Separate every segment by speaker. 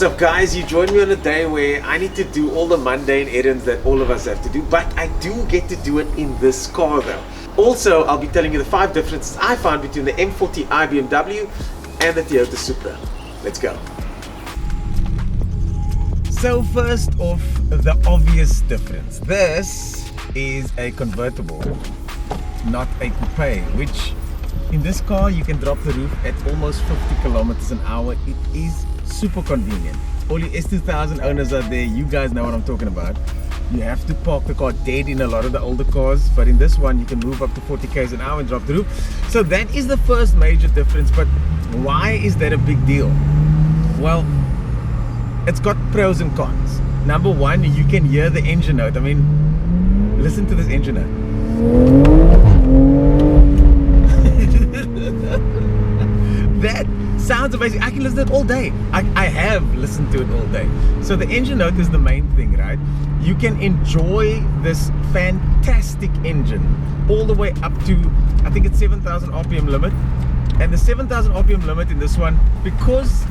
Speaker 1: What's up guys, you join me on a day where I need to do all the mundane errands that all of us have to do, but I do get to do it in this car though. Also, I'll be telling you the 5 differences I found between the M40i BMW and the Toyota Supra. Let's go. So first off, the obvious difference. This is a convertible, not a coupe, which in this car you can drop the roof at almost 50 kilometers an hour. It is super convenient. All you S2000 owners out there, you guys know what I'm talking about. You have to park the car dead in a lot of the older cars, but in this one you can move up to 40 k's an hour and drop the roof. So that is the first major difference. But why is that a big deal? Well, it's got pros and cons. Number one, you can hear the engine note. I mean, listen to this engine note. That sounds amazing. I can listen to it all day. I have listened to it all day. So the engine note is the main thing, right? You can enjoy this fantastic engine all the way up to, I think it's 7,000 RPM limit. And the 7,000 RPM limit in this one, because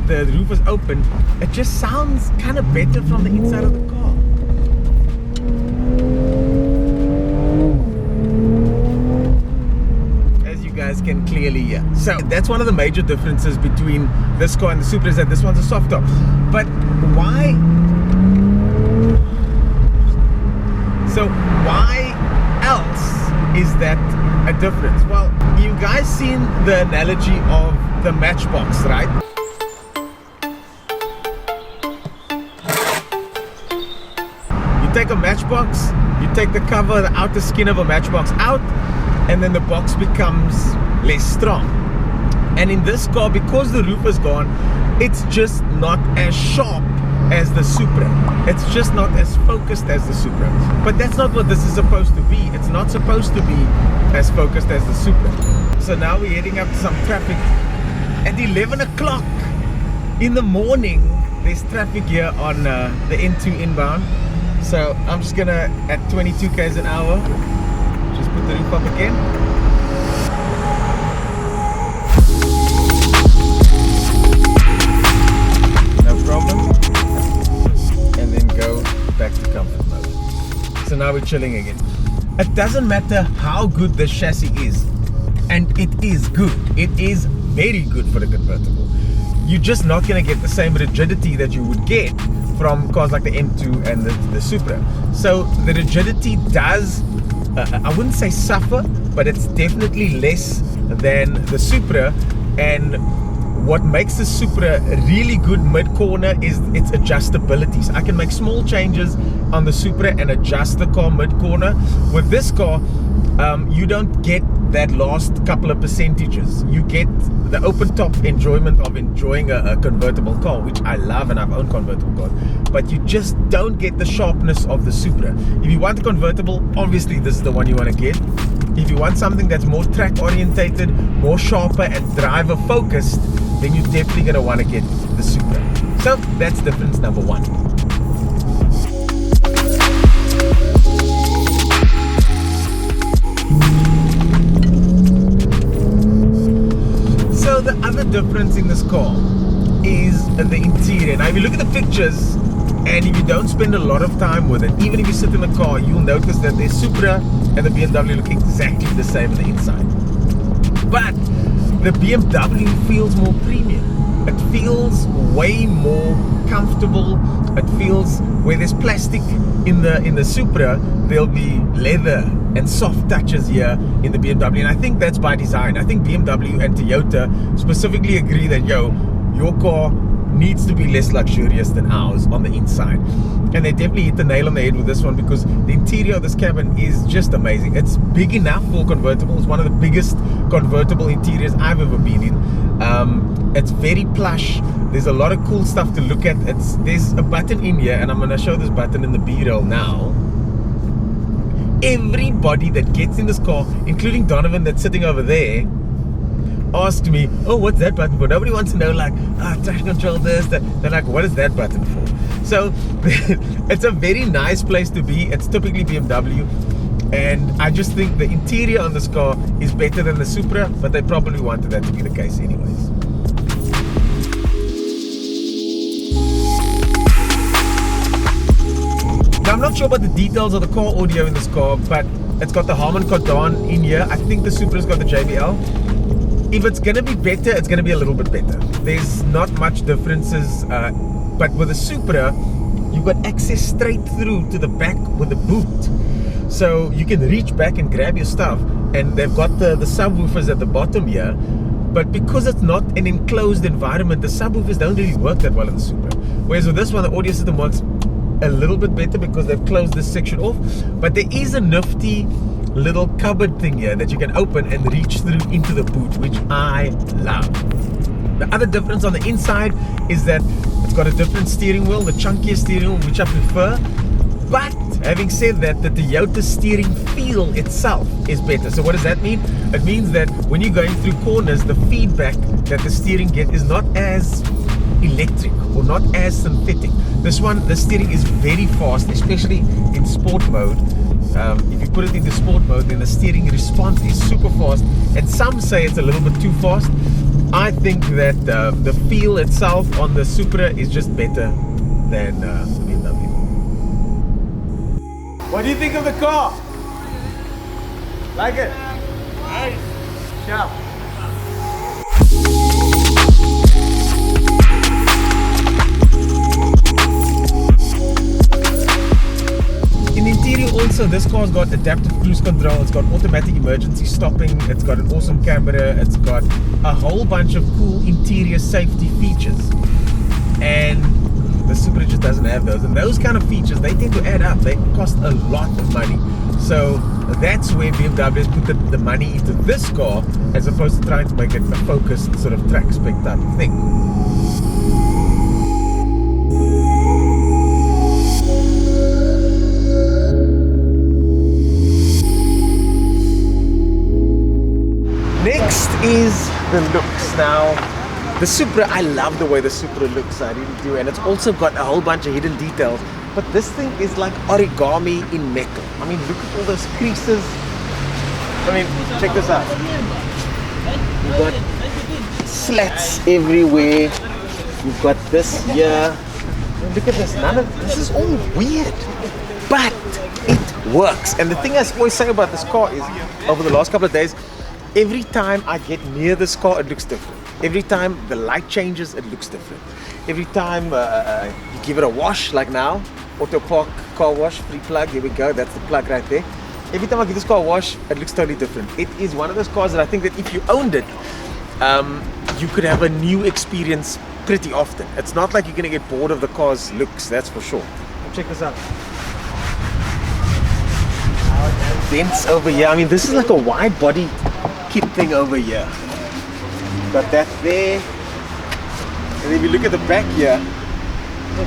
Speaker 1: the roof is open, it just sounds kind of better from the inside of the car. Guys can clearly hear. So that's one of the major differences between this car and the Supra, is that this one's a soft top. But why? So why else is that a difference? Well, you guys seen the analogy of the matchbox, right? You take a matchbox, you take the cover, the outer skin of a matchbox out, and then the box becomes less strong. And in this car, because the roof is gone, it's just not as sharp as the Supra. It's just not as focused as the Supra. But that's not what this is supposed to be. It's not supposed to be as focused as the Supra. So now we're heading up to some traffic at 11 o'clock in the morning. There's traffic here on the N2 inbound. So I'm just gonna, at 22 k's an hour, just put the roof up again. No problem. And then go back to comfort mode. So now we're chilling again. It doesn't matter how good the chassis is, and it is good. It is very good for a convertible. You're just not going to get the same rigidity that you would get from cars like the M2 and the Supra. So the rigidity does, I wouldn't say suffer, but it's definitely less than the Supra. And what makes the Supra really good mid-corner is its adjustability. So I can make small changes on the Supra and adjust the car mid-corner. With this car, you don't get that last couple of percentages. You get the open top enjoyment of enjoying a convertible car, which I love, and I've owned convertible cars, but you just don't get the sharpness of the Supra. If you want a convertible, obviously this is the one you want to get. If you want something that's more track orientated, more sharper and driver focused, then you're definitely going to want to get the Supra. So that's difference number one. So the other difference in this car is the interior. Now if you look at the pictures, and if you don't spend a lot of time with it, even if you sit in the car, you'll notice that the Supra and the BMW look exactly the same on the inside. But the BMW feels more premium. It feels way more comfortable. It feels, where there's plastic in the Supra, there'll be leather and soft touches here in the BMW, and I think that's by design. I think BMW and Toyota specifically agree that your car needs to be less luxurious than ours on the inside, and they definitely hit the nail on the head with this one, because the interior of this cabin is just amazing. It's big enough for convertible. It's one of the biggest convertible interiors I've ever been in. It's very plush. There's a lot of cool stuff to look at. There's a button in here, and I'm going to show this button in the B-roll now. Everybody that gets in this car, including Donovan that's sitting over there, asked me, oh, what's that button for? Nobody wants to know, like, traction control, this, that. They're like, what is that button for? So it's a very nice place to be. It's typically BMW, and I just think the interior on this car is better than the Supra, but they probably wanted that to be the case anyways. Now, I'm not sure about the details of the car audio in this car, but it's got the Harman Kardon in here. I think the Supra's got the JBL. If it's going to be better, it's going to be a little bit better. There's not much differences, but with the Supra, you've got access straight through to the back with the boot. So you can reach back and grab your stuff. And they've got the subwoofers at the bottom here. But because it's not an enclosed environment, the subwoofers don't really work that well in the Supra. Whereas with this one, the audio system works a little bit better because they've closed this section off. But there is a nifty little cupboard thing here that you can open and reach through into the boot, which I love. The other difference on the inside is that it's got a different steering wheel, the chunkier steering wheel, which I prefer. But having said that, the Toyota steering feel itself is better. So what does that mean? It means that when you're going through corners, the feedback that the steering gets is not as electric or not as synthetic. This one, the steering is very fast, especially in sport mode. If you put it into sport mode, then the steering response is super fast. And some say it's a little bit too fast. I think that the feel itself on the Supra is just better than the BMW. What do you think of the car? Like it? Nice. Sharp. In interior also, this car's got adaptive cruise control, it's got automatic emergency stopping, it's got an awesome camera, it's got a whole bunch of cool interior safety features. And the Supra just doesn't have those, and those kind of features, they tend to add up. They cost a lot of money. So that's where BMW has put the money into this car, as opposed to trying to make it a focused sort of track spec type of thing. Next is the looks. Now, the Supra, I love the way the Supra looks, I really do, and it's also got a whole bunch of hidden details. But this thing is like origami in metal. I mean, look at all those creases. I mean, check this out. You've got slats everywhere. You've got this here. Look at this. This is all weird, but it works. And the thing I always say about this car is, over the last couple of days, every time I get near this car, it looks different. Every time the light changes, it looks different. Every time you give it a wash, like now, Auto Park car wash, free plug, here we go, that's the plug right there. Every time I give this car a wash, it looks totally different. It is one of those cars that I think that if you owned it, you could have a new experience pretty often. It's not like you're gonna get bored of the car's looks, that's for sure. Check this out. Vents over here. I mean, this is like a wide body kit thing over here. Got that there. And if you look at the back here,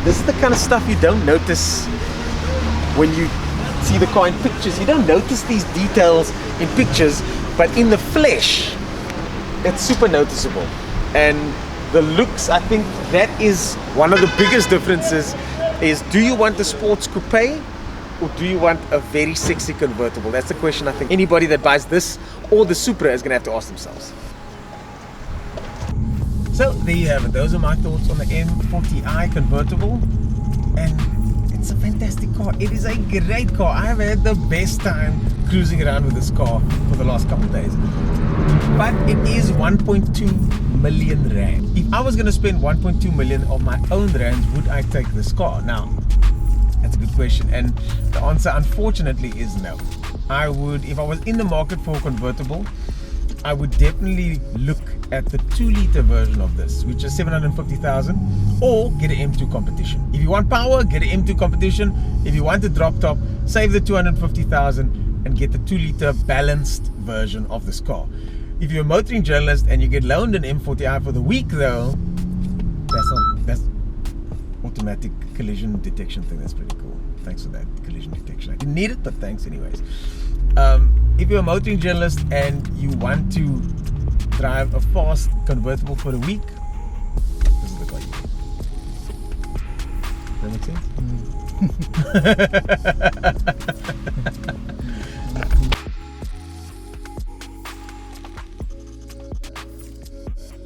Speaker 1: this is the kind of stuff you don't notice when you see the car in pictures. You don't notice these details in pictures, but in the flesh, it's super noticeable. And the looks, I think that is one of the biggest differences, is do you want the sports coupe or do you want a very sexy convertible? That's the question I think anybody that buys this or the Supra is going to have to ask themselves. So there you have it. Those are my thoughts on the M40i convertible, and it's a fantastic car. It is a great car. I have had the best time cruising around with this car for the last couple of days. But it is 1.2 million rand. If I was going to spend 1.2 million of my own rands, would I take this car? Now, that's a good question, and the answer unfortunately is no. I would, if I was in the market for a convertible, I would definitely look at the 2-liter version of this, which is 750,000, or get an M2 competition. If you want power, get an M2 competition. If you want a drop top, save the 250,000 and get the 2-liter balanced version of this car. If you're a motoring journalist and you get loaned an M40i for the week though, that's automatic collision detection thing. That's pretty cool. Thanks for that collision detection. I didn't need it, but thanks anyways. If you're a motoring journalist and you want to drive a fast convertible for a week, this is the car you need. Does that make sense?